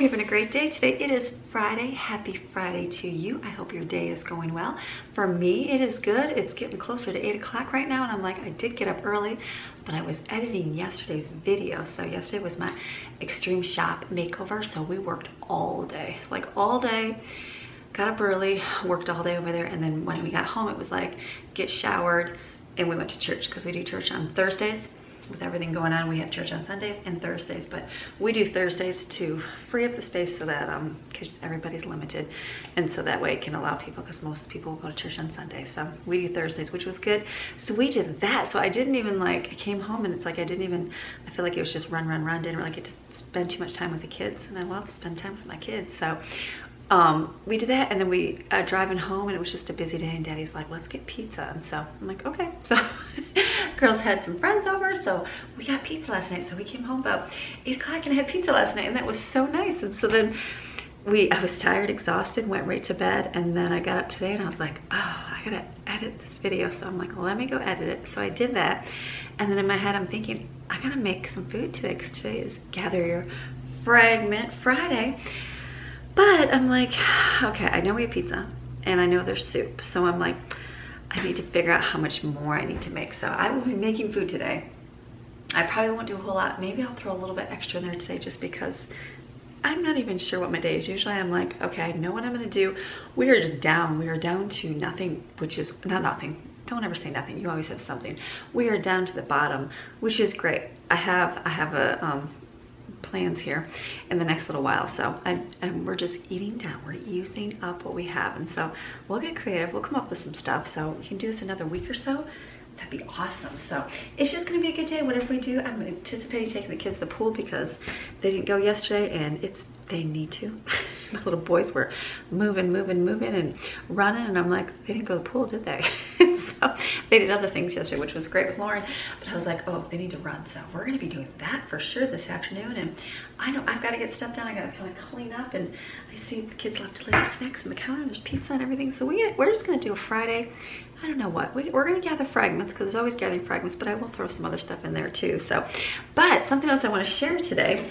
you're having a great day today. It is Friday. Happy Friday to you. I hope your day is going well. For me, it is good. It's getting closer to 8 o'clock right now, and I'm like, I did get up early, but I was editing yesterday's video. So yesterday was my extreme shop makeover, so we worked all day, like all day. Got up early, worked all day over there, and then when we got home, it was like, get showered, and we went to church, because we do church on Thursdays. With everything going on, we have church on Sundays and Thursdays, but we do Thursdays to free up the space so that because everybody's limited, and so that way it can allow people, because most people go to church on Sundays. So we do Thursdays, which was good. So we did that. So I didn't even like, I came home and it's like I feel like it was just run. Didn't really get to spend too much time with the kids, and I love to spend time with my kids. So we did that, and then we driving home, and it was just a busy day, and Daddy's like, let's get pizza. And so I'm like, okay. So girls had some friends over, so we got pizza last night. So we came home about 8 o'clock and had pizza last night, and that was so nice. And so then I was tired, exhausted, went right to bed, and then I got up today and I was like, oh, I gotta edit this video. So I'm like, well, let me go edit it. So I did that, and then in my head I'm thinking, I gotta make some food today, because today is Gather Your Fragment Friday. But I'm like, okay, I know we have pizza and I know there's soup. So I'm like, I need to figure out how much more I need to make. So I will be making food today. I probably won't do a whole lot. Maybe I'll throw a little bit extra in there today, just because I'm not even sure what my day is. Usually I'm like, okay, I know what I'm gonna do. We are just down. We are down to nothing, which is not nothing. Don't ever say nothing. You always have something. We are down to the bottom, which is great. I have a plans here in the next little while, so we're just eating down. We're using up what we have, and so we'll get creative. We'll come up with some stuff, so we can do this another week or so. That'd be awesome. So it's just gonna be a good day, whatever we do. I'm anticipating taking the kids to the pool, because they didn't go yesterday, and they need to. My little boys were moving and running, and I'm like, they didn't go to the pool, did they? So they did other things yesterday, which was great with Lauren, but I was like, oh, they need to run. So we're gonna be doing that for sure this afternoon. And I know I've got to get stuff done. I gotta kind of clean up, and I see the kids left to leave snacks in the counter, and there's pizza and everything. So we're just gonna do a Friday, I don't know what, we're gonna gather fragments, because there's always gathering fragments, but I will throw some other stuff in there too. So, but something else I want to share today,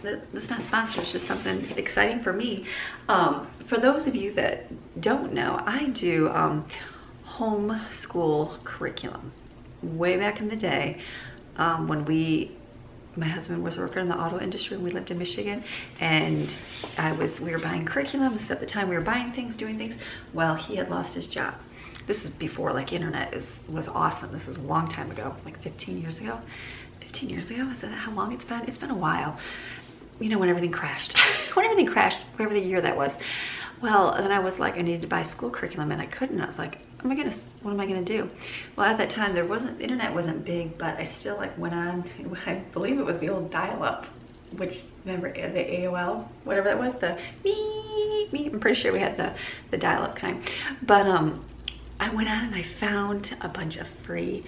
that's not sponsored, it's just something exciting for me. For those of you that don't know, I do homeschool curriculum. Way back in the day, when my husband was working in the auto industry, and we lived in Michigan, and we were buying curriculums. At the time we were buying things, doing things. Well, he had lost his job. This is before like internet was awesome. This was a long time ago, like 15 years ago. 15 years ago, is that how long it's been? It's been a while. You know, when everything crashed. When everything crashed, whatever the year that was. Well, then I was like, I needed to buy school curriculum, and I couldn't. I was like, what am I gonna do? Well, at that time, the internet wasn't big, but I still like went on, I believe it was the old dial-up, which, remember the AOL, whatever that was, the me, I'm pretty sure we had the dial-up kind. But I went on and I found a bunch of free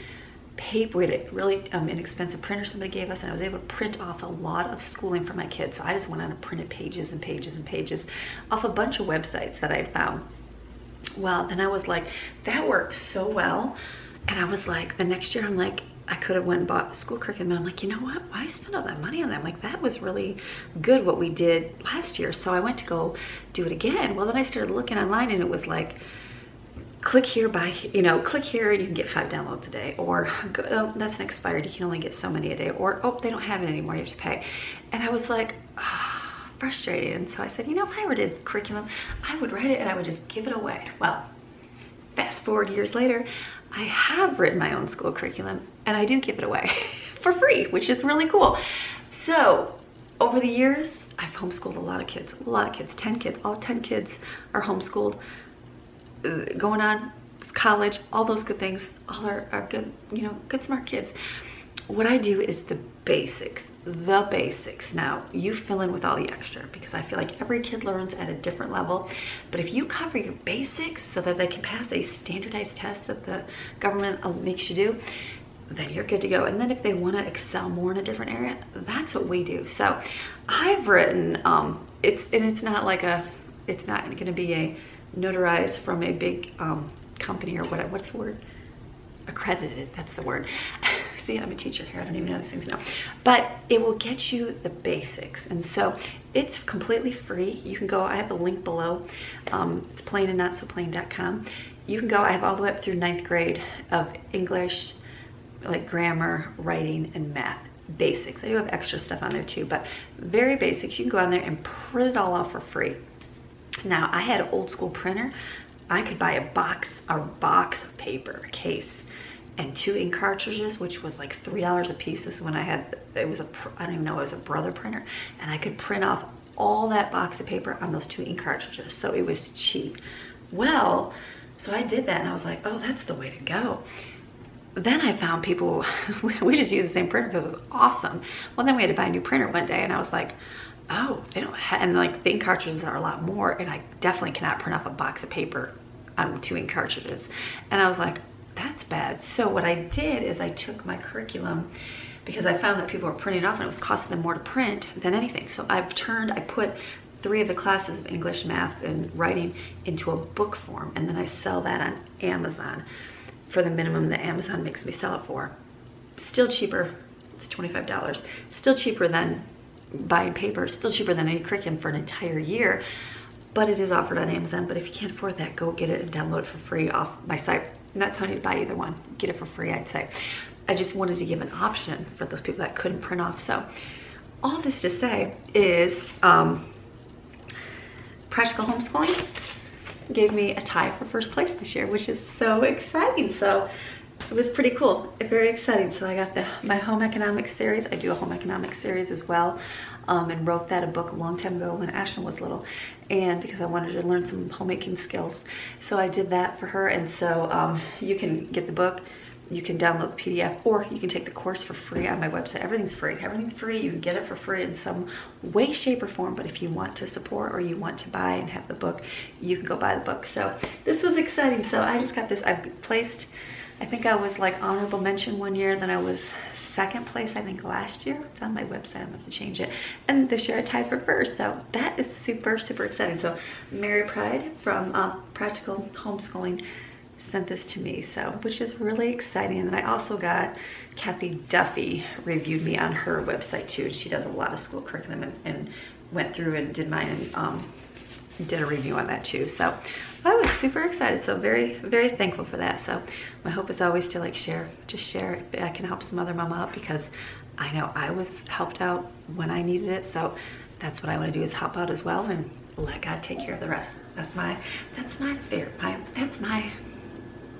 paper. We had a really inexpensive printer somebody gave us, and I was able to print off a lot of schooling for my kids. So I just went on and printed pages and pages and pages off a bunch of websites that I had found. Well, then I was like, that works so well. And I was like, the next year I'm like, I could have went and bought school curriculum. And I'm like, you know what? Why spend all that money on that? I'm like, that was really good what we did last year. So I went to go do it again. Well, then I started looking online, and it was like, click here, click here, and you can get 5 downloads a day, or oh, that's an expired, you can only get so many a day, or oh, they don't have it anymore, you have to pay. And I was like, frustrated. And so I said, you know, if I ever did curriculum, I would write it and I would just give it away. Well, fast forward years later, I have written my own school curriculum, and I do give it away for free, which is really cool. So over the years, I've homeschooled a lot of kids, 10 kids, all 10 kids are homeschooled. Going on college, all those good things, all are good, good smart kids. What I do is the basics. Now you fill in with all the extra, because I feel like every kid learns at a different level. But if you cover your basics so that they can pass a standardized test that the government makes you do, then you're good to go. And then if they want to excel more in a different area, that's what we do. So I've written, it's not going to be a notarized from a big company or whatever. What's the word? Accredited, that's the word. See, I'm a teacher here. I don't even know these things now. But it will get you the basics. And so it's completely free. You can go, I have a link below. It's plainandnotsoplain.com. You can go, I have all the way up through 9th grade of English, like grammar, writing, and math. Basics. I do have extra stuff on there too, but very basics. You can go on there and print it all off for free. Now, I had an old school printer. I could buy a box of paper, a case, and 2 ink cartridges, which was like $3 a piece. This is when I had, it was a, I don't even know, it was a Brother printer, and I could print off all that box of paper on those 2 ink cartridges. So it was cheap. Well, so I did that, and I was like, oh, that's the way to go. Then I found people, we just used the same printer because it was awesome. Well, then we had to buy a new printer one day, and I was like, oh, they don't have, and like the ink cartridges are a lot more, and I definitely cannot print off a box of paper on 2 ink cartridges. And I was like, that's bad. So what I did is I took my curriculum, because I found that people were printing it off and it was costing them more to print than anything. So I put 3 of the classes of English, math, and writing into a book form, and then I sell that on Amazon for the minimum that Amazon makes me sell it for. Still cheaper, it's $25. Still cheaper than buying paper, still cheaper than any curriculum for an entire year, but it is offered on Amazon. But if you can't afford that, go get it and download it for free off my site. I'm not telling you to buy either one. Get it for free, I'd say. I just wanted to give an option for those people that couldn't print off. So all this to say is Practical Homeschooling gave me a tie for first place this year, which is so exciting. So it was pretty cool, very exciting. So I got my home economics series. I do a home economics series as well, and wrote that a book a long time ago when Ashlyn was little, and because I wanted to learn some homemaking skills. So I did that for her, and so you can get the book, you can download the PDF, or you can take the course for free on my website. Everything's free. Everything's free. You can get it for free in some way, shape, or form. But if you want to support or you want to buy and have the book, you can go buy the book. So this was exciting. So I just got this. I've placed, I think I was like honorable mention one year, then I was 2nd place, I think, last year. It's on my website. I'm going to change it. And this year I tied for first. So that is super, super exciting. So Mary Pride from Practical Homeschooling sent this to me, so, which is really exciting. And then I also got Kathy Duffy reviewed me on her website too. She does a lot of school curriculum, and went through and did mine, and did a review on that too. So I was super excited. So very, very thankful for that. So my hope is always to like share, just share it. I can help some other mama out, because I know I was helped out when I needed it. So that's what I want to do, is help out as well, and let God take care of the rest. That's my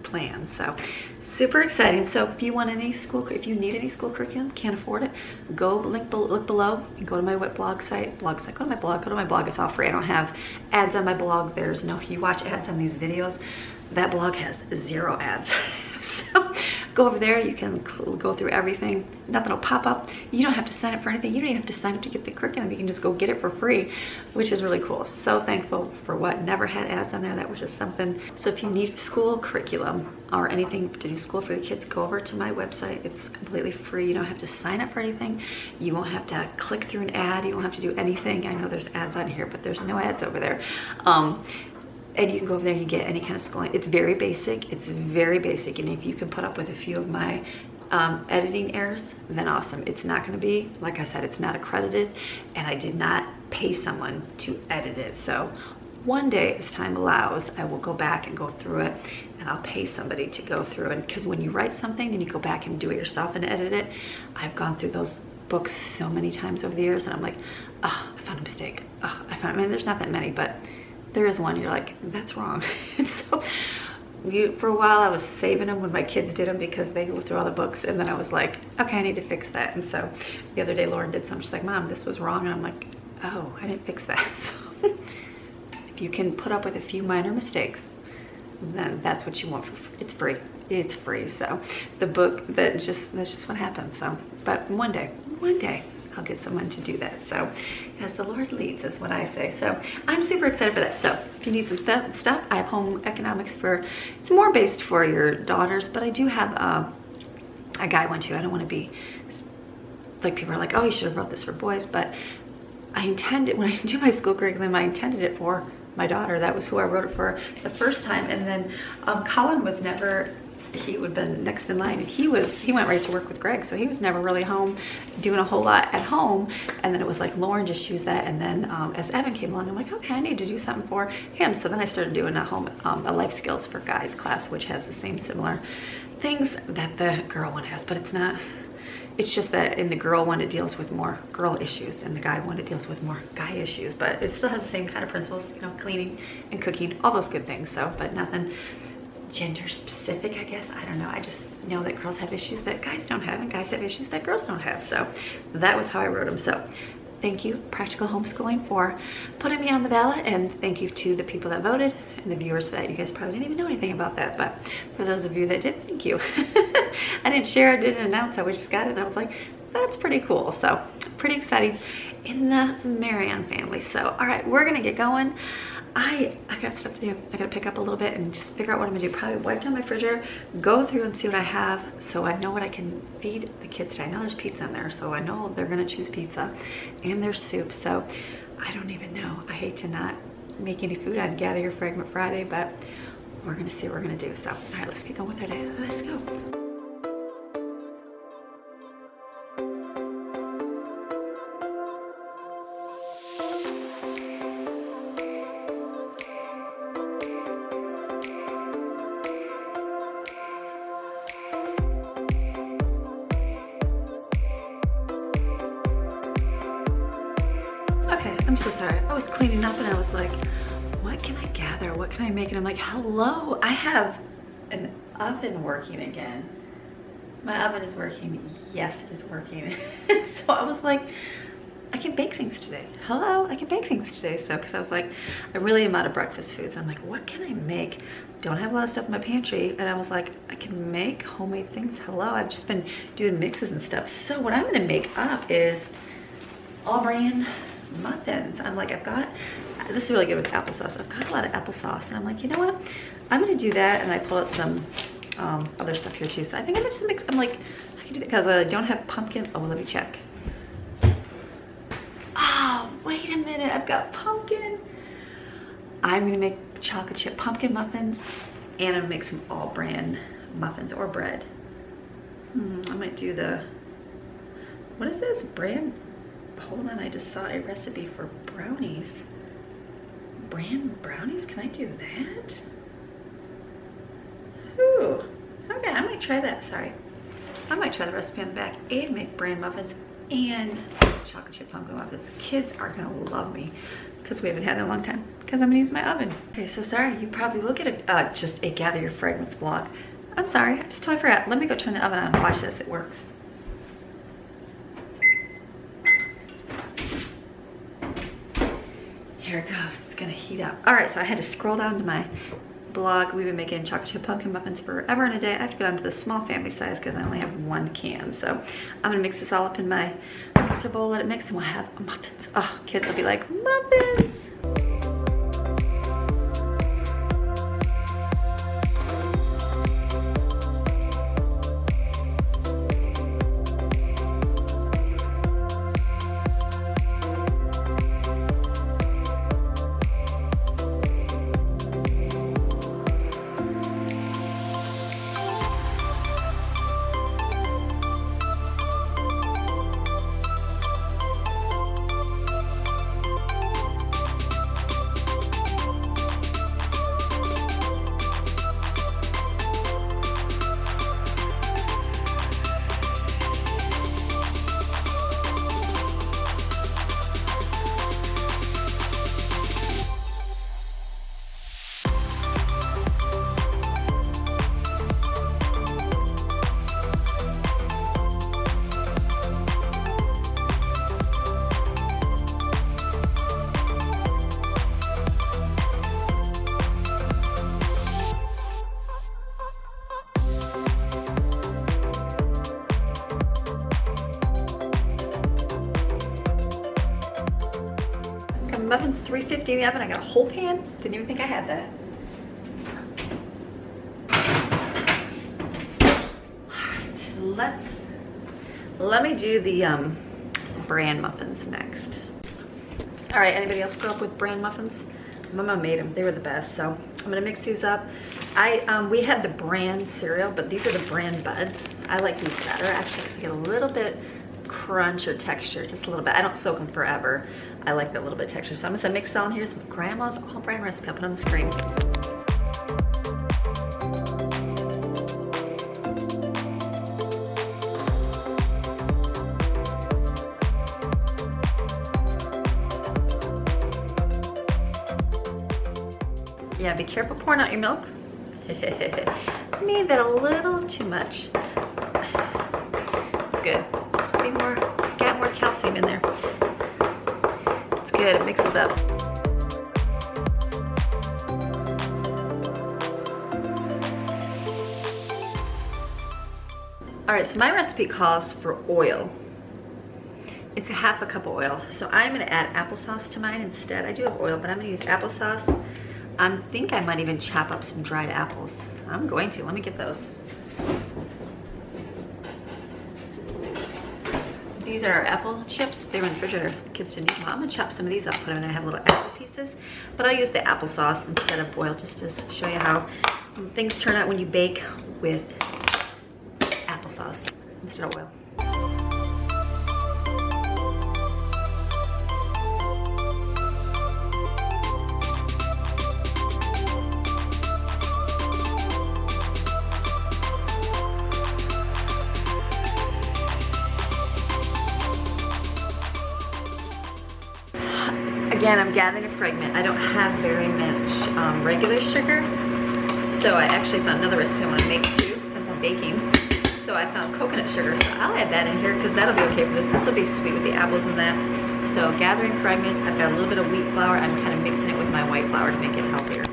plan. So super exciting. So if you want any school, if you need any school curriculum, can't afford it, go look below and go to my blog site, go to my blog. It's all free. I don't have ads on my blog. There's no, you watch ads on these videos, that blog has 0 ads. So go over there, you can go through everything. Nothing will pop up. You don't have to sign up for anything. You don't even have to sign up to get the curriculum. You can just go get it for free, which is really cool. So thankful for what, never had ads on there. That was just something. So if you need school curriculum or anything to do school for the kids, go over to my website. It's completely free. You don't have to sign up for anything. You won't have to click through an ad. You won't have to do anything. I know there's ads on here, but there's no ads over there. And you can go over there and you get any kind of schooling. It's very basic. It's very basic. And if you can put up with a few of my editing errors, then awesome. It's not going to be, like I said, it's not accredited, and I did not pay someone to edit it. So one day, as time allows, I will go back and go through it, and I'll pay somebody to go through it. Because when you write something and you go back and do it yourself and edit it, I've gone through those books so many times over the years, and I'm like, oh, I found a mistake. Oh, I mean, there's not that many, but there is one. You're like, that's wrong. And so for a while I was saving them when my kids did them, because they go through all the books, and then I was like, okay, I need to fix that. And so the other day Lauren did something. She's like, Mom, this was wrong. And I'm like, oh, I didn't fix that. So if you can put up with a few minor mistakes, then that's what you want. It's free. It's free. So the book, that's just what happens. So, but one day I'll get someone to do that. So as the Lord leads is what I say. So I'm super excited for that. So if you need some stuff, I have home economics it's more based for your daughters, but I do have a guy one too. I don't want to be like, people are like, oh, you should have wrote this for boys, but I intended, when I do my school curriculum, I intended it for my daughter. That was who I wrote it for the first time. And then Colin was never he would have been next in line, and he went right to work with Greg, so he was never really home doing a whole lot at home. And then it was like Lauren just used that, and then as Evan came along, I'm like, okay, I need to do something for him. So then I started doing a life skills for guys class, which has the same similar things that the girl one has, but it's just that in the girl one it deals with more girl issues, and the guy one it deals with more guy issues, but it still has the same kind of principles, you know, cleaning and cooking, all those good things. So, but nothing gender specific, I guess. I don't know. I just know that girls have issues that guys don't have, and guys have issues that girls don't have. So that was how I wrote them. So thank you, Practical Homeschooling, for putting me on the ballot, and thank you to the people that voted and the viewers for that. You guys probably didn't even know anything about that, but for those of you that did, thank you. I didn't share, I didn't announce, I just got it, and I was like, that's pretty cool. So pretty exciting in the Maryon family. So all right, we're gonna get going. I got stuff to do. I gotta pick up a little bit and just figure out what I'm gonna do. Probably wipe down my refrigerator, go through and see what I have, so I know what I can feed the kids today. I know there's pizza in there, so I know they're gonna choose pizza, and there's soup. So I don't even know. I hate to not make any food on Gather Your Fragment Friday, but we're gonna see what we're gonna do. So all right, let's get going with our day. Let's go. I'm so sorry. I was cleaning up and I was like, what can I gather? What can I make? And I'm like, hello, I have an oven working again. My oven is working. Yes, it is working. So I was like, I can bake things today. Hello, I can bake things today. So, because I was like, I really am out of breakfast foods. I'm like, what can I make? Don't have a lot of stuff in my pantry. And I was like, I can make homemade things. Hello, I've just been doing mixes and stuff. So what I'm gonna make up is all brand muffins. I'm like, this is really good with applesauce. I've got a lot of applesauce, and I'm like, you know what? I'm gonna do that, and I pull out some other stuff here too. So I think I'm gonna just mix. I'm like, I can do that because I don't have pumpkin. Oh, let me check. Oh, wait a minute, I've got pumpkin. I'm gonna make chocolate chip pumpkin muffins, and I'm gonna make some all brand muffins or bread. I might do what is this brand? Hold on, I just saw a recipe for brownies. Brand brownies? Can I do that? Ooh, okay, I might try that, sorry. I might try the recipe on the back and make brand muffins and chocolate chip pumpkin muffins. Kids are gonna love me because we haven't had that in a long time because I'm gonna use my oven. Okay, so sorry, you probably will get just a Gather Your Fragments vlog. I'm sorry, I just totally forgot. Let me go turn the oven on and watch this, it works. Here it goes, it's gonna heat up. All right, so I had to scroll down to my blog. We've been making chocolate chip pumpkin muffins forever and a day. I have to go down to the small family size because I only have one can. So I'm gonna mix this all up in my mixer bowl, let it mix, and we'll have muffins. Oh, kids will be like, muffins. Muffins 350 in the oven. I got a whole pan. Didn't even think I had that. All right, let me do the bran muffins next. All right, anybody else grew up with bran muffins? My mom made them. They were the best. So I'm gonna mix these up. We had the brand cereal, but these are the brand buds. I like these better actually because they get a little bit crunch or texture, just a little bit. I don't soak them forever. I like that little bit of texture. So I'm gonna mix it on here. Some grandma's all brand recipe. I'll put it on the screen. Yeah, be careful pouring out your milk. Made that a little too much. It's good. Just need more, get more calcium in there. It's good, it mixes up. All right, so my recipe calls for oil. It's a half a cup of oil. So I'm gonna add applesauce to mine instead. I do have oil, but I'm gonna use applesauce. I think I might even chop up some dried apples. I'm going to, let me get those. These are our apple chips. They were in the refrigerator, the kids didn't eat them. I'm gonna chop some of these up, put them in there, have little apple pieces. But I'll use the applesauce instead of oil just to show you how things turn out when you bake with applesauce instead of oil. Again, I'm gathering a fragment. I don't have very much regular sugar, so I actually found another recipe I want to make too, since I'm baking. So I found coconut sugar, so I'll add that in here because that'll be okay for this. This will be sweet with the apples and that. So gathering fragments, I've got a little bit of wheat flour. I'm kind of mixing it with my white flour to make it healthier.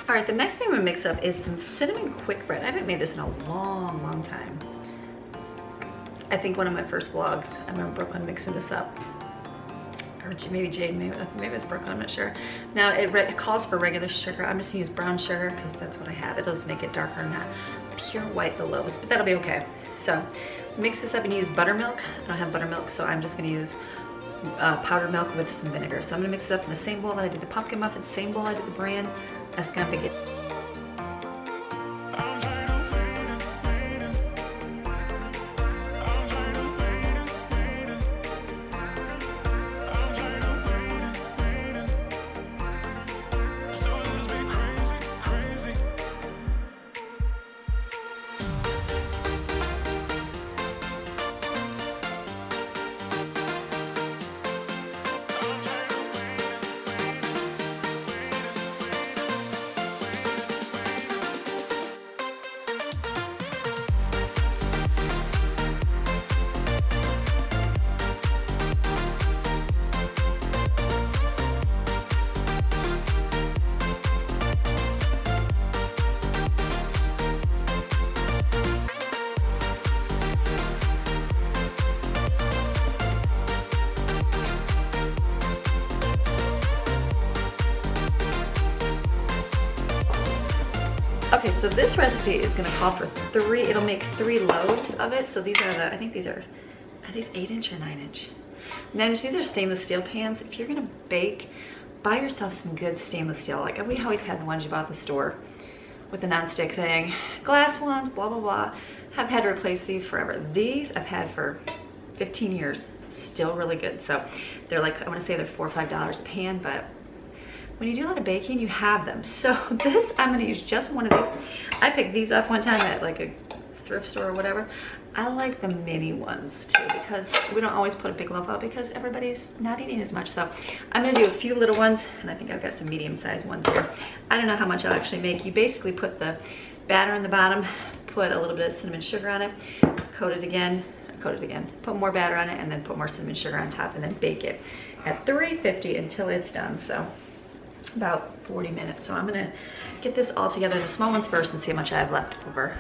All right, the next thing I'm gonna mix up is some cinnamon quick bread. I haven't made this in a long, long time. I think one of my first vlogs, I remember Brooklyn mixing this up. Or maybe Jade, maybe it was Brooklyn, I'm not sure. Now it calls for regular sugar. I'm just gonna use brown sugar because that's what I have. It does make it darker, not pure white, the lowest, but that'll be okay. So mix this up and use buttermilk. I don't have buttermilk, so I'm just gonna use powdered milk with some vinegar. So I'm gonna mix it up in the same bowl that I did the pumpkin muffin, same bowl I did the bran. That's gonna be good. Okay, so this recipe is gonna call for it'll make 3 loaves of it. So these are I think these are 8-inch or 9-inch? 9-inch, these are stainless steel pans. If you're gonna bake, buy yourself some good stainless steel. Like we always had the ones you bought at the store with the non-stick thing. Glass ones, blah, blah, blah. I've had to replace these forever. These I've had for 15 years, still really good. So they're like, I wanna say they're $4 or $5 a pan, but when you do a lot of baking, you have them. So this, I'm gonna use just one of these. I picked these up one time at like a thrift store or whatever. I like the mini ones too, because we don't always put a big loaf out because everybody's not eating as much. So I'm gonna do a few little ones, and I think I've got some medium-sized ones here. I don't know how much I'll actually make. You basically put the batter in the bottom, put a little bit of cinnamon sugar on it, coat it again, put more batter on it, and then put more cinnamon sugar on top, and then bake it at 350 until it's done. So about 40 minutes. So I'm gonna get this all together, the small ones first, and see how much I have left over.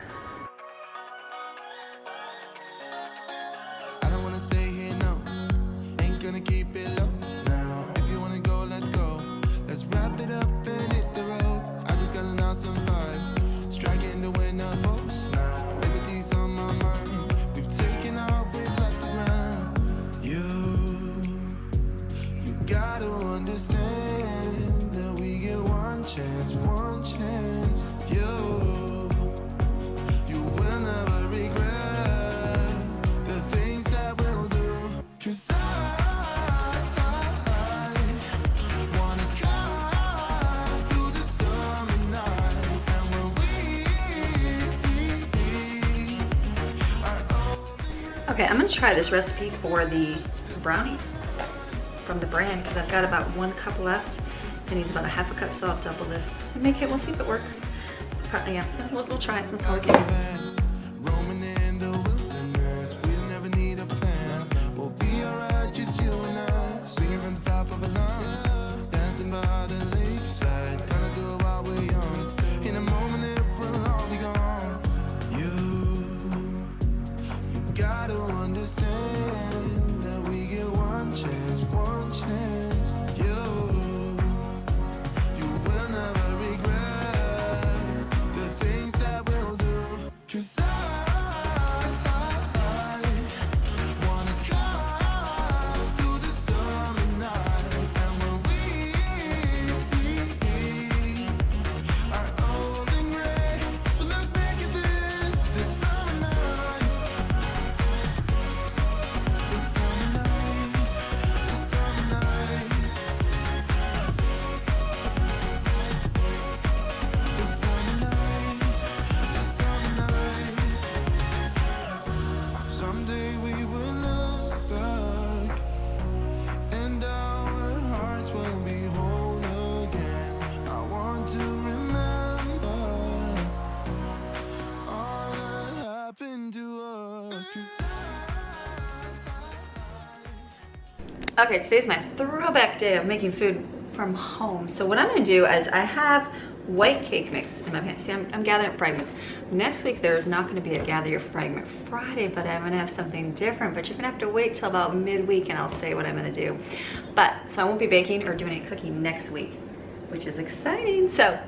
Okay, I'm gonna try this recipe for the brownies from the brand because I've got about 1 cup left. It needs about a ½ cup, so I'll double this and make it. We'll see if it works. Yeah, we'll try it. That's all we can do. Okay, today's my throwback day of making food from home. So what I'm gonna do is I have white cake mix in my pan. See, I'm gathering up fragments. Next week there's not gonna be a Gather Your Fragment Friday, but I'm gonna have something different. But you're gonna have to wait till about midweek and I'll say what I'm gonna do. So I won't be baking or doing any cooking next week, which is exciting. So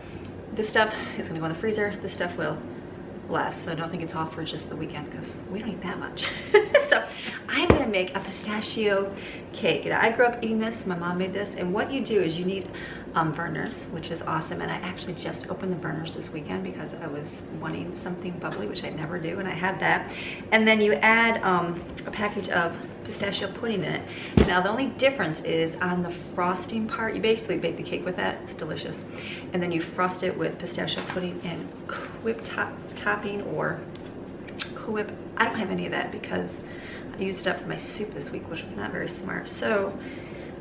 this stuff is gonna go in the freezer. This stuff will last, so I don't think it's off for just the weekend because we don't eat that much. So I'm gonna make a pistachio cake. And I grew up eating this, my mom made this, and what you do is you need burners, which is awesome, and I actually just opened the burners this weekend because I was wanting something bubbly, which I never do, and I had that. And then you add a package of pistachio pudding in it. Now the only difference is on the frosting part. You basically bake the cake with that. It's delicious. And then you frost it with pistachio pudding and whip topping or whip. I don't have any of that because I used it up for my soup this week, which was not very smart. So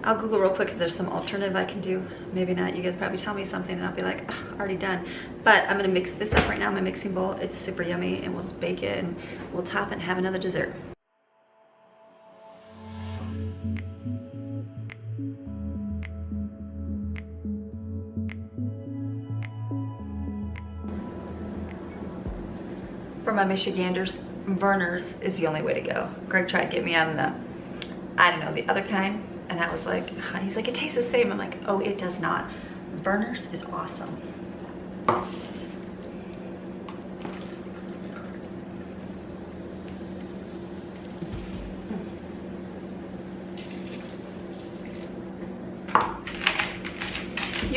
I'll Google real quick if there's some alternative I can do. Maybe not. You guys probably tell me something and I'll be like, already done. But I'm gonna mix this up right now in my mixing bowl. It's super yummy, and we'll just bake it and we'll top it and have another dessert. For my Michiganders, burners is the only way to go. Greg tried to get me on the, I don't know, the other kind, and I was like, he's like, it tastes the same. I'm like, oh, it does not. Burners is awesome.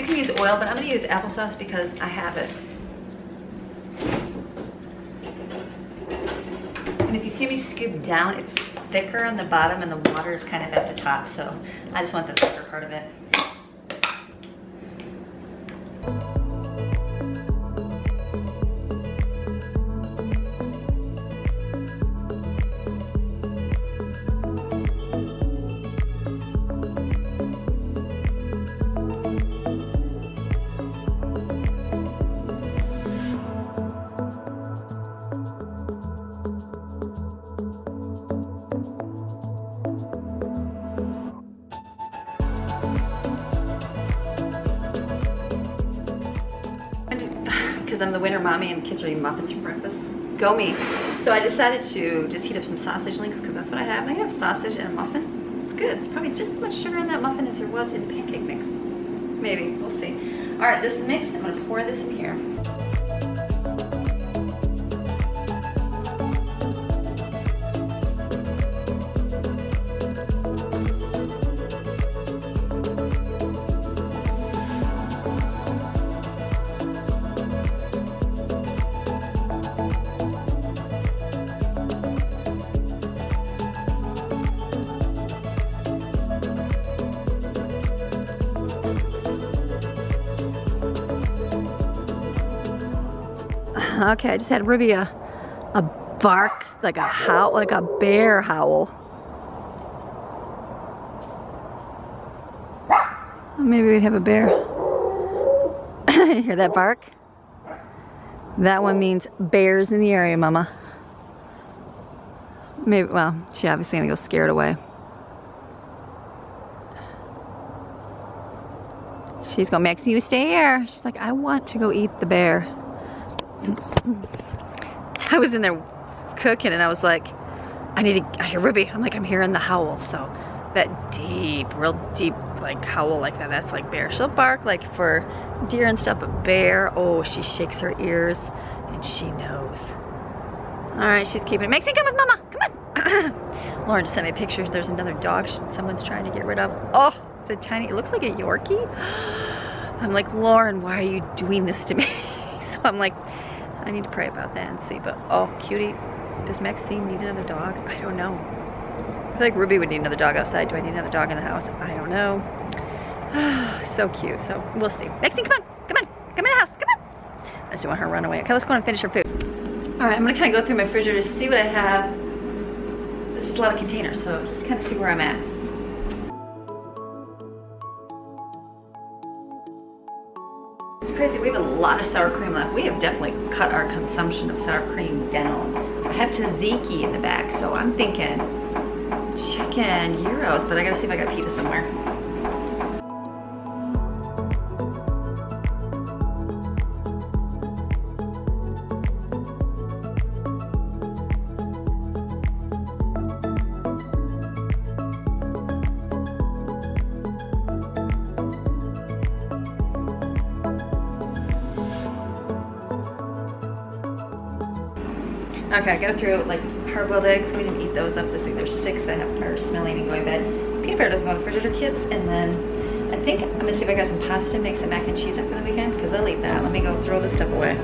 You can use oil, but I'm gonna use applesauce because I have it. And if you see me scoop down, it's thicker on the bottom and the water is kind of at the top. So I just want the thicker part of it. Because I'm the winter mommy and the kids are eating muffins for breakfast. Go me. So I decided to just heat up some sausage links because that's what I have. I have sausage and a muffin. It's good. It's probably just as much sugar in that muffin as there was in the pancake mix. Maybe. We'll see. All right, this is mixed. I'm going to pour this in here. Okay, I just had Ruby a bark, like a howl, like a bear howl. Maybe we'd have a bear. You hear that bark? That one means bears in the area, Mama. Maybe, well, she obviously gonna go scare it away. She's going, Maxie, you stay here. She's like, I want to go eat the bear. I was in there cooking and I was like, I hear Ruby. I'm like, I'm hearing the howl. So that deep, real deep, like howl like that, that's like bear. She'll bark like for deer and stuff, but bear, oh, she shakes her ears and she knows. All right, she's keeping it. Maxie, come with Mama, come on. Lauren just sent me pictures. There's another dog someone's trying to get rid of. Oh, it's a tiny, it looks like a Yorkie. I'm like, Lauren, why are you doing this to me? So I'm like, I need to pray about that and see, but oh, cutie, does Maxine need another dog? I don't know. I feel like Ruby would need another dog outside. Do I need another dog in the house? I don't know. So cute, so we'll see. Maxine, come on, come on, come in the house, come on. I just don't want her to run away. Okay, let's go and finish her food. All right, I'm gonna kind of go through my refrigerator to see what I have. There's just a lot of containers, so just kind of see where I'm at. It's crazy, we have a lot of sour cream left. We have definitely cut our consumption of sour cream down. I have tzatziki in the back, so I'm thinking chicken gyros, but I gotta see if I got pita somewhere. Okay, I gotta throw like hard-boiled eggs. We didn't eat those up this week. There's 6 that are smelling and going bad. Peanut butter doesn't go in the refrigerator, kids. And then I think I'm gonna see if I got some pasta, make some mac and cheese up for the weekend, because I'll eat that. Let me go throw this stuff away.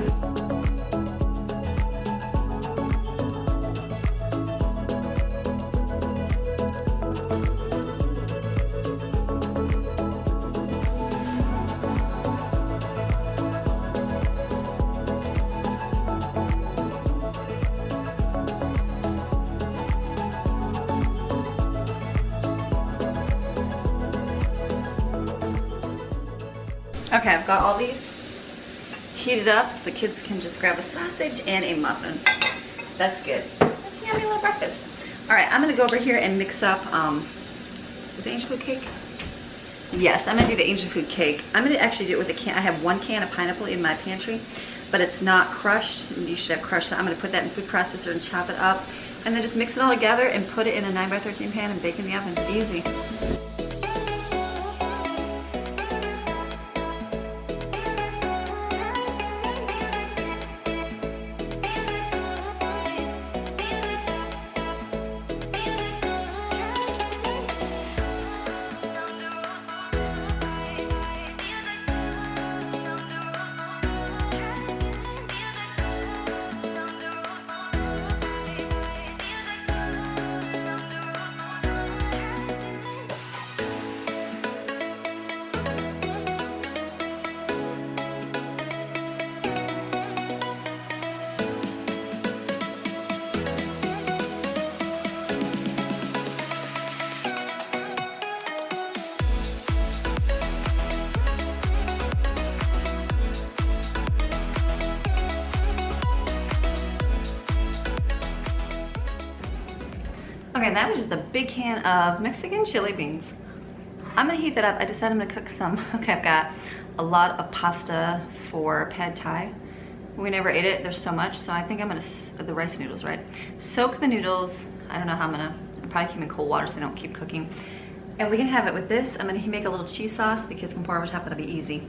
Okay, I've got all these heated up so the kids can just grab a sausage and a muffin. That's good. That's a yummy little breakfast. All right, I'm gonna go over here and mix up, is it angel food cake? Yes, I'm gonna do the angel food cake. I'm gonna actually do it with a can. I have 1 can of pineapple in my pantry, but it's not crushed. You should have crushed, so I'm gonna put that in the food processor and chop it up, and then just mix it all together and put it in a 9x13 pan and bake in the oven. It's easy. Okay, that was just a big can of Mexican chili beans. I'm gonna heat that up. I decided I'm gonna cook some. Okay, I've got a lot of pasta for pad thai. We never ate it, there's so much, so I think I'm gonna, the rice noodles, right? Soak the noodles. I don't know how I'll probably keep them in cold water so they don't keep cooking. And we can have it with this. I'm gonna make a little cheese sauce. The kids can pour over top, that'll be easy.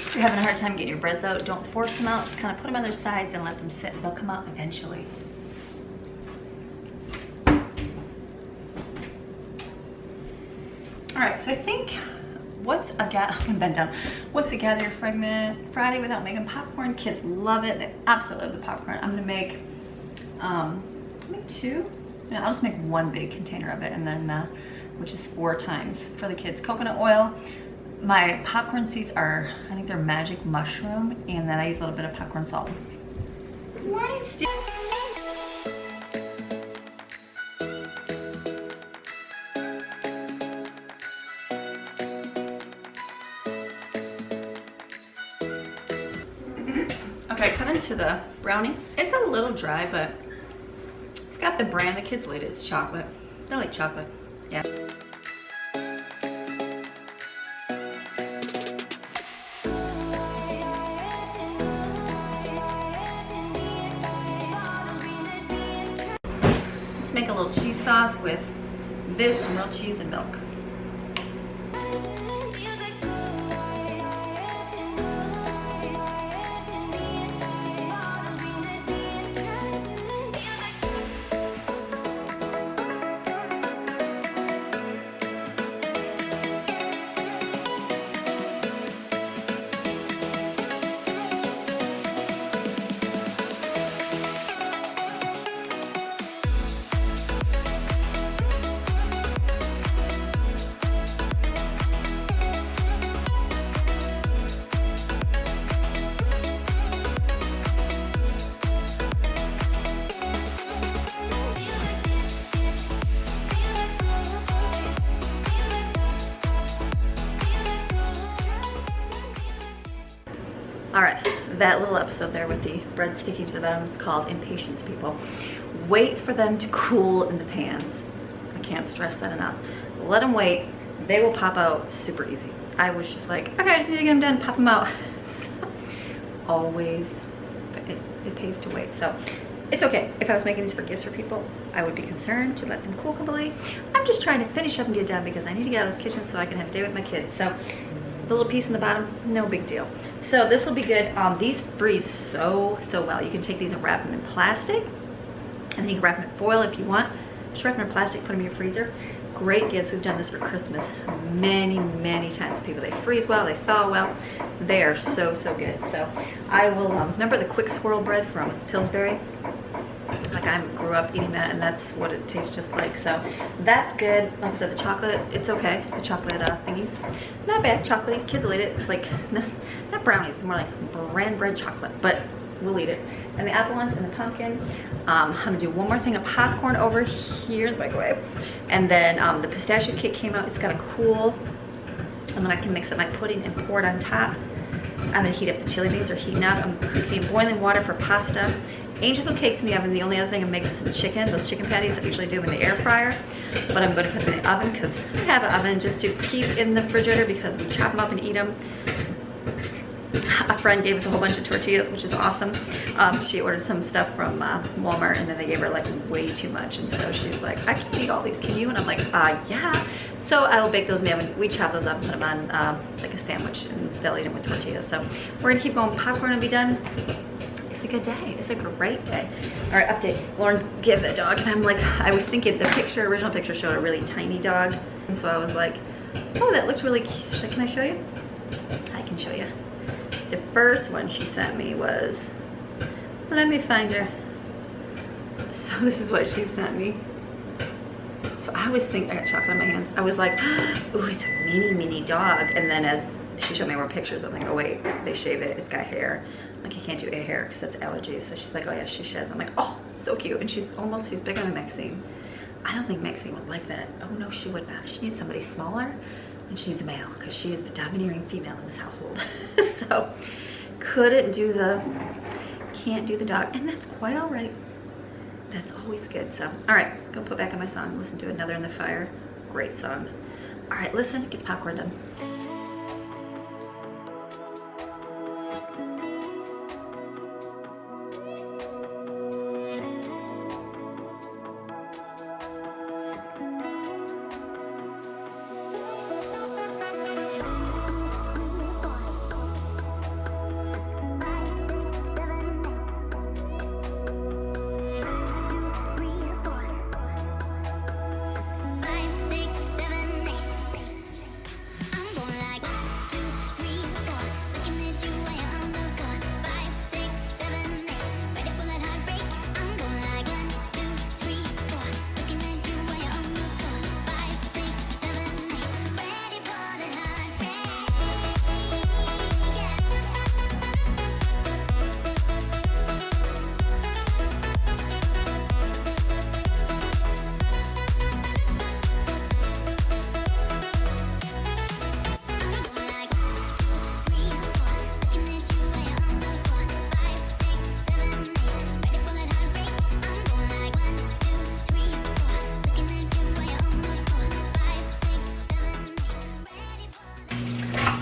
If you're having a hard time getting your breads out, don't force them out. Just kind of put them on their sides and let them sit. They'll come out eventually. All right, so I think I'm bent down. What's a gather your fragment Friday without making popcorn? Kids love it. They absolutely love the popcorn. I'm gonna make two. Yeah, I'll just make one big container of it, and then which is 4 times for the kids. Coconut oil. My popcorn seeds are, I think they're magic mushroom, and then I use a little bit of popcorn salt. Good morning, Steve. Okay, cut into the brownie. It's a little dry, but it's got the brand. The kids like it. It's chocolate. They like chocolate. Yeah. Make a little cheese sauce with this, some real cheese and milk. All right, that little episode there with the bread sticking to the bottom is called Impatience, people. Wait for them to cool in the pans. I can't stress that enough. Let them wait. They will pop out super easy. I was just like, okay, I just need to get them done, pop them out. So, always, but it pays to wait. So it's okay. If I was making these for gifts for people, I would be concerned to let them cool completely. I'm just trying to finish up and get done because I need to get out of this kitchen so I can have a day with my kids. So the little piece in the bottom, no big deal. So this will be good. These freeze so well. You can take these and wrap them in plastic, and then you can wrap them in foil if you want. Just wrap them in plastic, put them in your freezer. Great gifts. We've done this for Christmas many times. People, they freeze well, they thaw well. They are so good. So I will remember the quick swirl bread from Pillsbury. Like I grew up eating that, and that's what it tastes just like. So that's good. Like I said, the chocolate, it's okay. The chocolate thingies, not bad. Chocolate, kids will eat it. It's like not brownies. It's more like brand bread chocolate, but we'll eat it. And the apple ones and the pumpkin. I'm gonna do one more thing of popcorn over here in the microwave, and then the pistachio cake came out. It's gotta cool, and then I can mix up my pudding and pour it on top. I'm gonna heat up the chili beans. Are heating up. I'm cooking boiling water for pasta. Angel food cakes in the oven. The only other thing I'm making some chicken, those chicken patties that I usually do in the air fryer, but I'm going to put them in the oven because I have an oven just to keep in the refrigerator because we chop them up and eat them. A friend gave us a whole bunch of tortillas, which is awesome. She ordered some stuff from Walmart, and then they gave her like way too much, and so she's like, I can't eat all these, can you? And I'm like, yeah. So I will bake those in the oven. We chop those up and put them on like a sandwich, and they'll eat them with tortillas. So we're gonna keep going. Popcorn will be done. It's a good day. It's a great day. All right, update. Lauren gave the dog, and I'm like, I was thinking the original picture showed a really tiny dog, and so I was like, oh, that looked really cute. Can I show you? I can show you. The first one she sent me was, let me find her. So this is what she sent me. So I was thinking, I got chocolate in my hands. I was like, ooh, it's a mini dog. And then as she showed me more pictures, I'm like, oh wait, they shave it, it's got hair. I'm Like I can't do a hair because that's allergies. So she's like, oh yeah, she sheds. I'm like, oh, so cute. And she's bigger than Maxine. I don't think Maxine would like that. Oh no, she would not. She needs somebody smaller, and she needs a male because she is the domineering female in this household. So can't do the dog, and that's quite all right. That's always good. So all right, go put back on my song. Listen to Another in the Fire. Great song. All right, listen, get the popcorn done.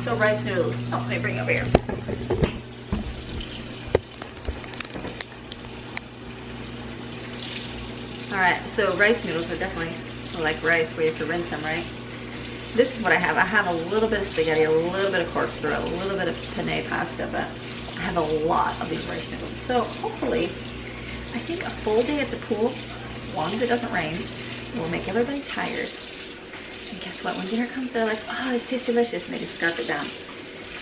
So rice noodles. Oh, let me bring it over here. Alright, so rice noodles are definitely like rice where you have to rinse them, right? This is what I have. I have a little bit of spaghetti, a little bit of corkscrew, a little bit of penne pasta, but I have a lot of these rice noodles. So hopefully, I think a full day at the pool, as long as it doesn't rain, will make everybody tired. And guess what? When dinner comes, they're like, oh, this tastes delicious, and they just scarf it down.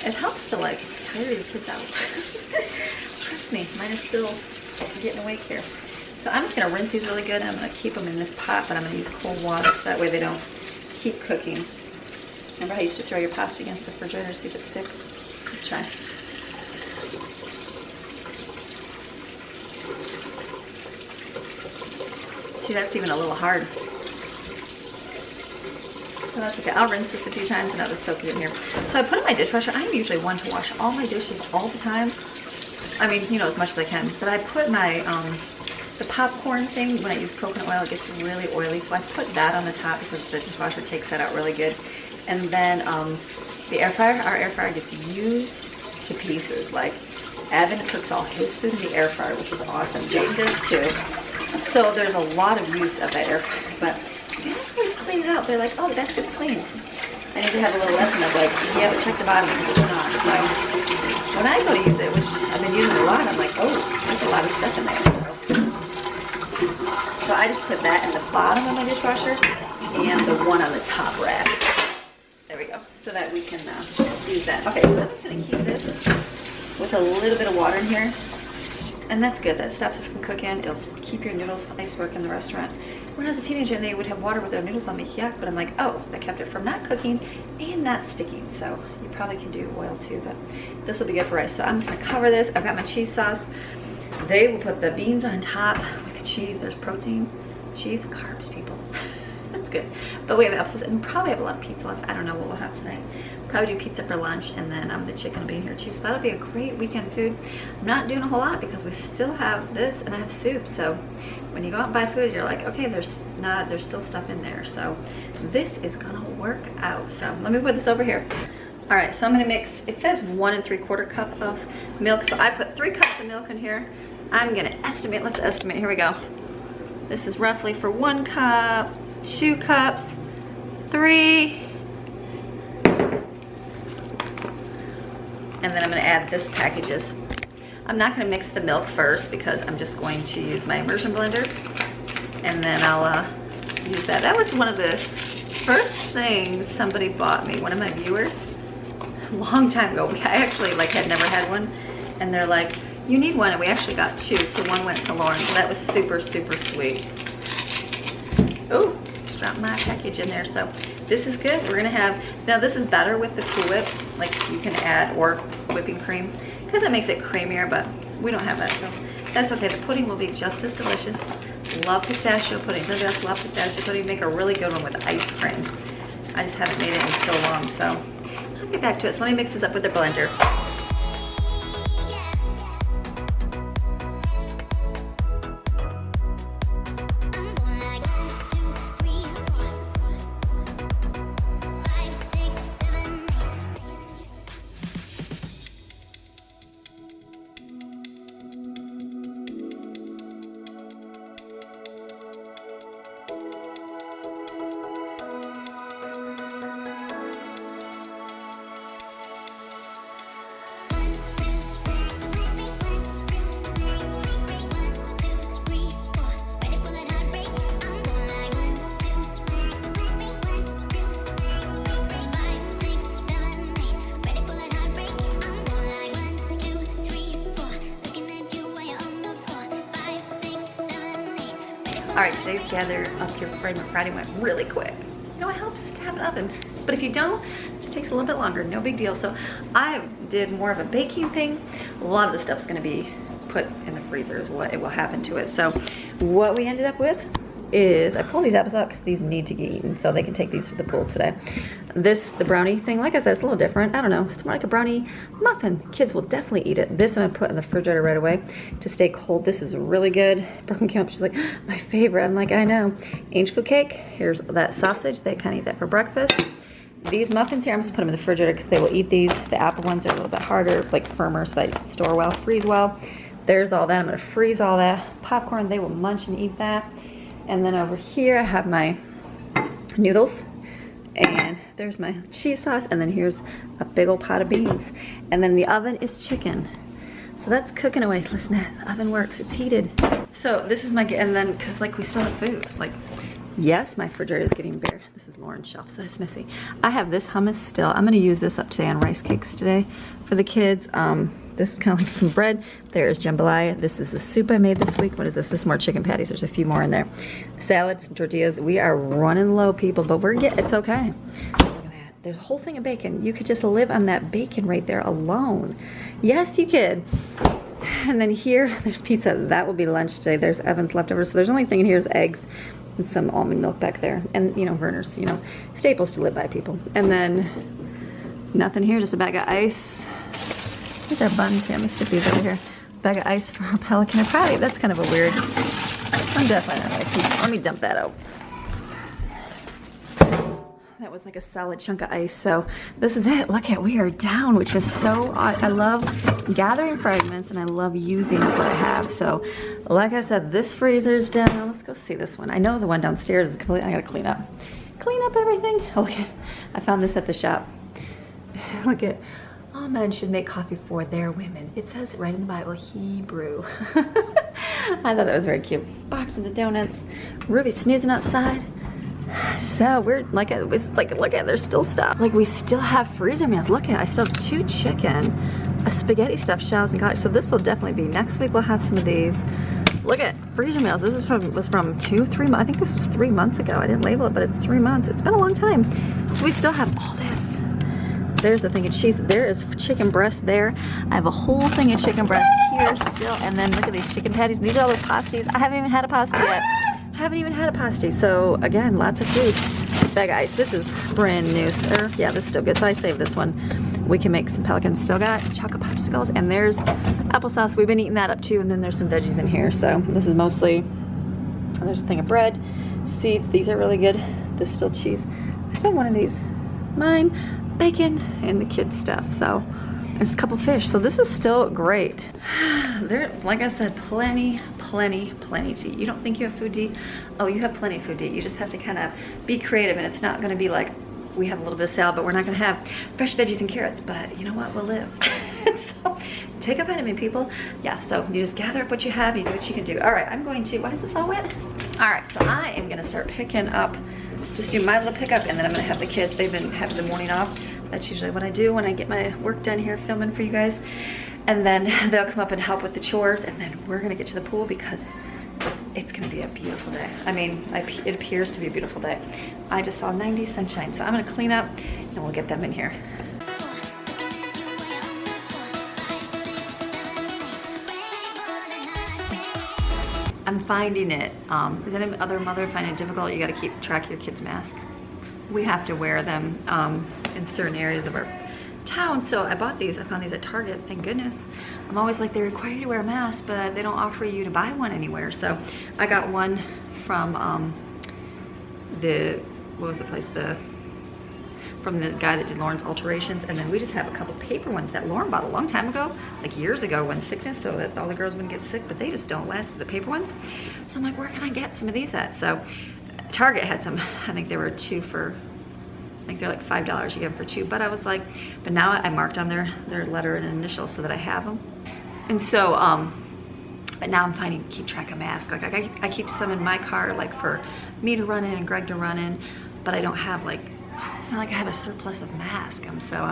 It helps to like tire your kids out. Trust me, mine is still getting awake here. So I'm just gonna rinse these really good, and I'm gonna keep them in this pot, but I'm gonna use cold water so that way they don't keep cooking. Remember how you used to throw your pasta against the refrigerator to see if it sticks? Let's try. See, that's even a little hard. So that's okay. I'll rinse this a few times and I'll just soak it in here. So I put it in my dishwasher. I'm usually one to wash all my dishes all the time. I mean, you know, as much as I can. But I put my, the popcorn thing, when I use coconut oil, it gets really oily. So I put that on the top because the dishwasher takes that out really good. And then the air fryer, our air fryer gets used to pieces. Like Evan cooks all his food in the air fryer, which is awesome. Jake does too. So there's a lot of use of that air fryer. But basically clean it out. They're like, oh, the basket's clean. I need to have a little lesson of like, yeah, but check the bottom because it's not. So when I go to use it, which I've been using a lot, I'm like, oh, there's a lot of stuff in there. So I just put that in the bottom of my dishwasher and the one on the top rack. There we go. So that we can use that. Okay, so I'm just going to keep this with a little bit of water in here. And that's good. That stops it from cooking. It'll keep your noodles nice work in the restaurant. When I was a teenager, they would have water with their noodles on me, yuck, but I'm like, oh, that kept it from not cooking and not sticking. So you probably can do oil too, but this will be good for rice. So I'm just gonna cover this. I've got my cheese sauce. They will put the beans on top with the cheese. There's protein, cheese, carbs, people. That's good. But we have apples and probably have a lot of pizza left. I don't know what we'll have tonight. Probably do pizza for lunch, and then the chicken will be in here too. So that'll be a great weekend food. I'm not doing a whole lot because we still have this and I have soup. So when you go out and buy food, you're like, okay, there's still stuff in there. So this is gonna work out. So let me put this over here. All right, so I'm gonna mix, it says 1 3/4 cup of milk. So I put 3 cups of milk in here. I'm gonna estimate, let's estimate, here we go. This is roughly for 1 cup, 2 cups, 3. And then I'm gonna add this packages. I'm not gonna mix the milk first because I'm just going to use my immersion blender. And then I'll use that. That was one of the first things somebody bought me, one of my viewers, a long time ago. I actually had never had one. And they're like, you need one, and we actually got 2. So one went to Lauren, so that was super, super sweet. Oh, just dropped my package in there. So this is good. We're gonna have, now this is better with the Cool Whip, like you can add, or whipping cream, because it makes it creamier, but we don't have that, so that's okay. The pudding will be just as delicious. Love pistachio pudding. The best love pistachio pudding. Make a really good one with ice cream. I just haven't made it in so long, so I'll get back to it. So let me mix this up with the blender. All right, today's Gather Up Your Fragment Friday went really quick. You know, it helps to have an oven. But if you don't, it just takes a little bit longer, no big deal. So I did more of a baking thing. A lot of the stuff's gonna be put in the freezer is what it will happen to it. So what we ended up with is, I pulled these apples out because these need to get eaten, so they can take these to the pool today. The brownie thing, like I said, it's a little different. I don't know, it's more like a brownie muffin. Kids will definitely eat it. This I'm gonna put in the refrigerator right away to stay cold. This is really good. Brooklyn came up, she's like, my favorite. I'm like, I know. Angel food cake, here's that sausage. They kind of eat that for breakfast. These muffins here, I'm just put them in the refrigerator because they will eat these. The apple ones are a little bit harder, like firmer, so they store well, freeze well. There's all that. I'm gonna freeze all that. Popcorn, they will munch and eat that. And then over here I have my noodles, and there's my cheese sauce, and then here's a big old pot of beans. And then the oven is chicken. So that's cooking away. Listen, the oven works, it's heated. So this is my, and then, cause like we still have food. Like, yes, my refrigerator is getting bare. This is Lauren's shelf, so it's messy. I have this hummus still. I'm gonna use this up today on rice cakes today for the kids. This is kind of like some bread. There's jambalaya. This is the soup I made this week. What is this? This is more chicken patties. There's a few more in there. Salad, some tortillas. We are running low, people, but it's okay. Look at that. There's a whole thing of bacon. You could just live on that bacon right there alone. Yes, you could. And then here, there's pizza. That will be lunch today. There's Evan's leftovers. So there's only thing in here is eggs and some almond milk back there. And, you know, Werner's, you know, staples to live by, people. And then nothing here, just a bag of ice. These are buns here. I'm gonna stick these over here. Bag of ice for our pelican and patty. That's kind of a weird. I'm definitely not gonna keep. Let me dump that out. That was like a solid chunk of ice. So this is it. Look at, we are down, which is so odd. I love gathering fragments and I love using what I have. So like I said, this freezer's down. Let's go see this one. I know the one downstairs is complete. I gotta clean up everything. Oh, look at, I found this at the shop. Look at. All men should make coffee for their women. It says it right in the Bible, Hebrew. I thought that was very cute. Boxes of donuts. Ruby sneezing outside. So we're like, look at, there's still stuff. Like we still have freezer meals. Look at, I still have 2 chicken, a spaghetti stuffed shells and garlic. So this will definitely be, next week we'll have some of these. Look at freezer meals. This is was from 2-3 months. I think this was 3 months ago. I didn't label it, but it's 3 months. It's been a long time. So we still have all this. There's the thing of cheese. There is chicken breast there. I have a whole thing of chicken breast here still. And then look at these chicken patties. These are all the pasties. I haven't even had a pasty yet. I haven't even had a pasty. So again, lots of food. Bag of ice. This is brand new. Yeah, this is still good. So I saved this one. We can make some pelicans. Still got chocolate popsicles. And there's applesauce. We've been eating that up too. And then there's some veggies in here. So this is mostly, there's a thing of bread, seeds. These are really good. This is still cheese. I still have one of these. Mine. Bacon and the kids stuff. So there's a couple fish. So this is still great. There, like I said, plenty to eat. You don't think you have food to eat? Oh, you have plenty of food to eat. You just have to kind of be creative, and it's not going to be like we have a little bit of salad, but we're not going to have fresh veggies and carrots. But you know what? We'll live. So take a vitamin, people. Yeah, so you just gather up what you have. You do what you can do. All right, I'm going to, why is this all wet? All right, so I am going to start picking up, just do my little pickup, and then I'm going to have the kids. They've been having the morning off. That's usually what I do when I get my work done here filming for you guys. And then they'll come up and help with the chores, and then we're going to get to the pool because it's going to be a beautiful day. I mean, it appears to be a beautiful day. I just saw 90 sunshine, so I'm going to clean up and we'll get them in here. I'm finding it. Is any other mother find it difficult? You got to keep track of your kids' mask. We have to wear them in certain areas of our town. So I bought these. I found these at Target. Thank goodness. I'm always like, they require you to wear a mask, but they don't offer you to buy one anywhere. So I got one from what was the place? From the guy that did Lauren's alterations, and then we just have a couple paper ones that Lauren bought a long time ago, like years ago, when sickness, so that all the girls wouldn't get sick, but they just don't last, the paper ones. So I'm like, where can I get some of these at? So Target had some. I think they were two for, I think they're like $5 you get them for two, but I was like, but now I marked on their letter and initial so that I have them. And so but now I'm finding keep track of masks. Like I keep some in my car, like for me to run in and Greg to run in, but I don't have, like, it's not like I have a surplus of masks. So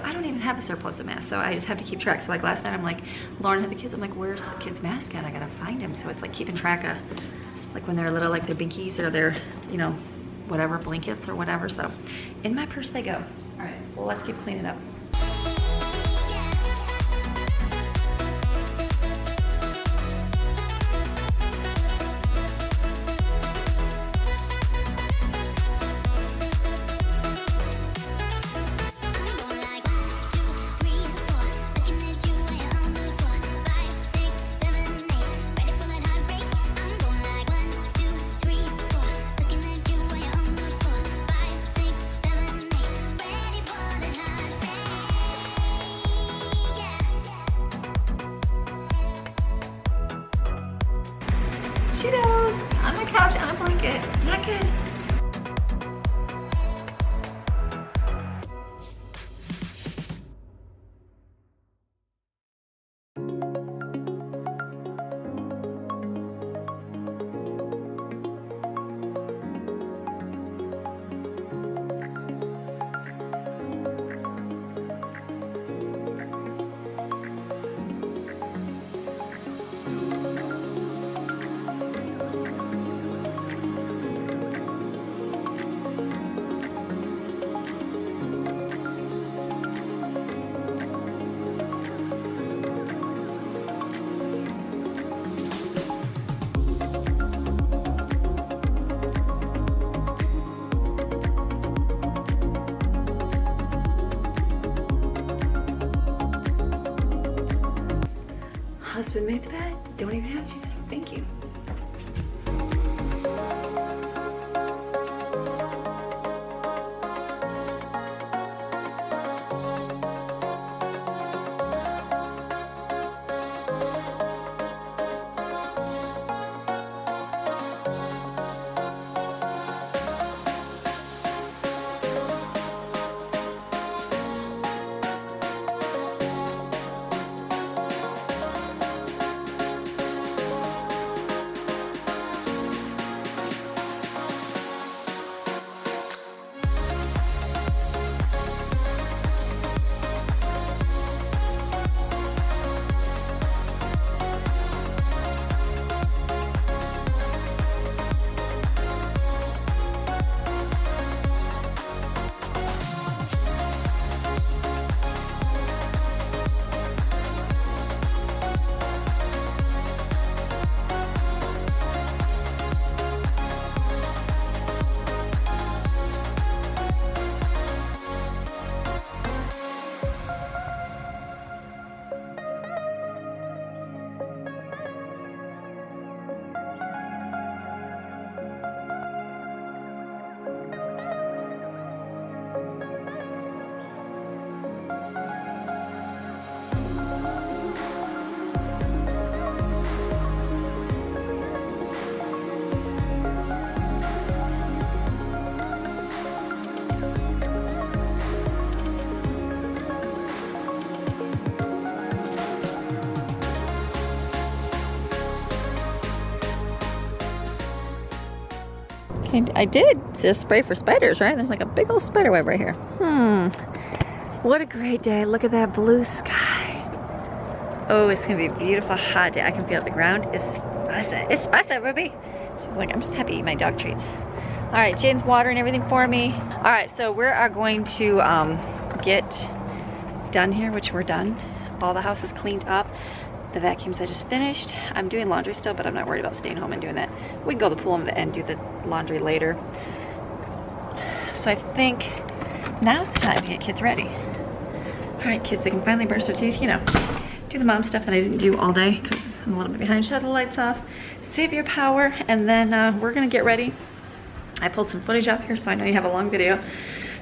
I don't even have a surplus of masks, so I just have to keep track. So like last night, I'm like, Lauren had the kids, I'm like, where's the kids' mask at? I gotta find him. So it's like keeping track of, like, when they're little, like their binkies or their, you know, whatever, blankets or whatever. So in my purse they go. All right, well, let's keep cleaning up. Cheetos on my couch on a blanket. Not good. Husband made the bed. Don't even have to. Thank you. I did just spray for spiders, right? There's like a big old spider web right here. What a great day. Look at that blue sky. Oh, it's gonna be a beautiful hot day. I can feel the ground is spicy. It's spicy, Ruby. She's like, I'm just happy to eat my dog treats. All right, Jane's watering everything for me. All right, so we are going to get done here, which we're done. All the house is cleaned up. the vacuums I just finished. I'm doing laundry still, but I'm not worried about staying home and doing that. We can go to the pool and do the laundry later. So I think now's the time to get kids ready. All right, kids, they can finally brush their teeth, you know, do the mom stuff that I didn't do all day because I'm a little bit behind. Shut the lights off, save your power, and then we're gonna get ready. I pulled some footage up here so I know you have a long video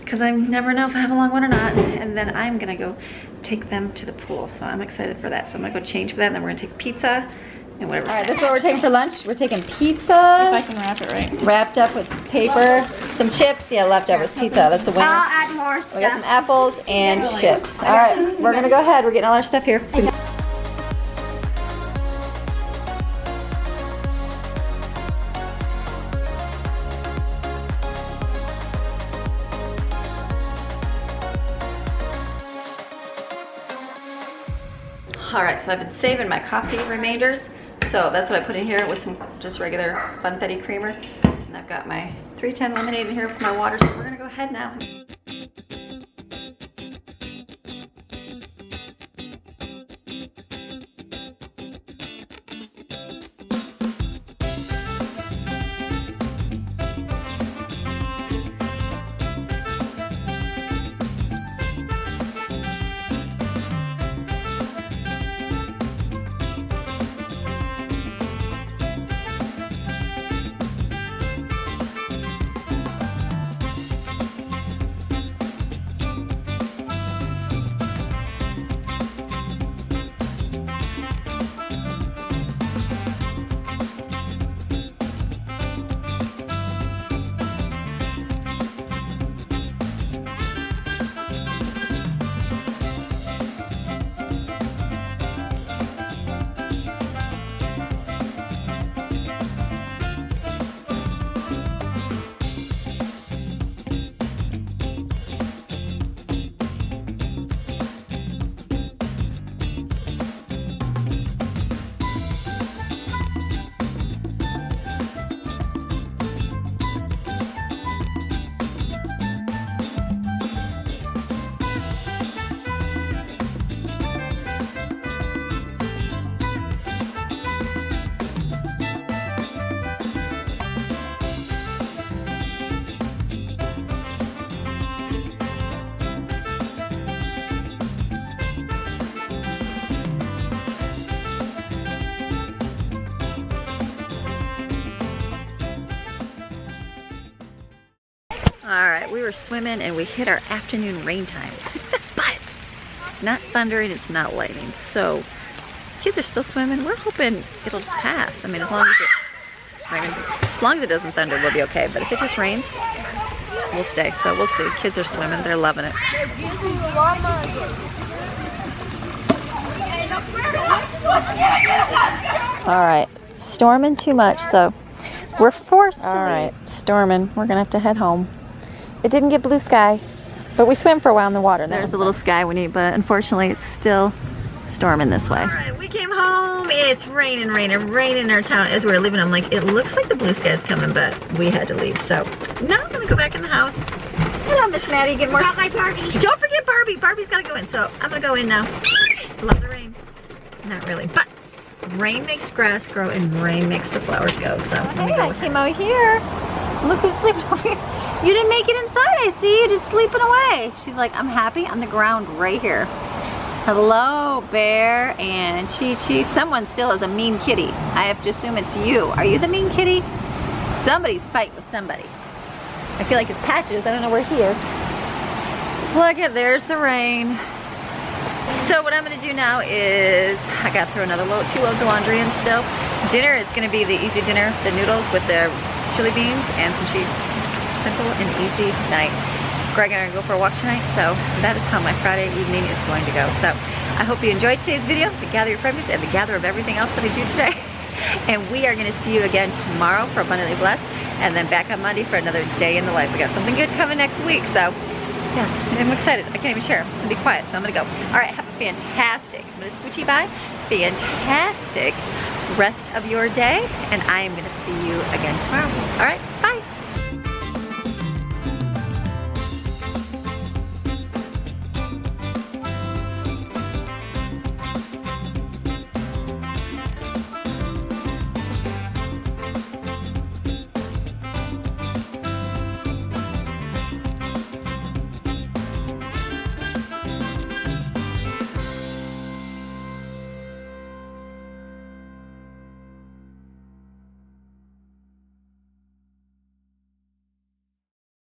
because I never know if I have a long one or not. And then I'm gonna go take them to the pool. So I'm excited for that. So I'm gonna go change for that and then we're gonna take pizza and whatever. All right, this is what we're taking for lunch. We're taking pizza. If I can wrap it right. Wrapped up with paper, some chips. Yeah, leftovers. Pizza, that's a winner. I'll add more stuff. We got some apples and chips. All right, we're gonna go ahead. We're getting all our stuff here. All right, so I've been saving my coffee remainders. So that's what I put in here with some just regular Funfetti creamer. And I've got my 310 lemonade in here for my water. So we're gonna go ahead now. All right, we were swimming and we hit our afternoon rain time. But it's not thundering, it's not lightning. So kids are still swimming. We're hoping it'll just pass. I mean, as long as it doesn't thunder, we'll be okay. But if it just rains, we'll stay. So we'll see. Kids are swimming, they're loving it. All right, storming too much, so we're forced to leave. Storming. We're gonna have to head home. It didn't get blue sky, but we swam for a while in the water. There's a little sky we need, but unfortunately it's still storming this way. All right, we came home. It's raining in our town as we were leaving. I'm like, it looks like the blue sky's coming, but we had to leave. So now I'm gonna go back in the house. Hello, Miss Maddie. Get more. Got my Barbie. Don't forget Barbie. Barbie's gotta go in. So I'm gonna go in now. Love the rain. Not really, but rain makes grass grow and rain makes the flowers go. So let me go. I came out here. Look who's sleeping over here. You didn't make it inside. I see you just sleeping away. She's like, I'm happy on the ground right here. Hello, Bear and Chi-Chi. Someone still is a mean kitty. I have to assume it's you. Are you the mean kitty? Somebody's fighting with somebody. I feel like it's Patches. I don't know where he is. Look at, there's the rain. So what I'm gonna do now is, I gotta throw another load, 2 loads of laundry in still. Dinner is gonna be the easy dinner, the noodles with the chili beans and some cheese. Simple and easy night. Greg and I are gonna go for a walk tonight, so that is how my Friday evening is going to go. So I hope you enjoyed today's video, the gather your fragments and the gather of everything else that I do today. And we are gonna see you again tomorrow for Abundantly Blessed, and then back on Monday for another day in the life. We got something good coming next week, so yes, I'm excited. I can't even share. I'm just gonna be quiet, so I'm gonna go. All right, have a fantastic, I'm gonna scoochy bye, fantastic rest of your day, and I am gonna see you again tomorrow. All right, bye.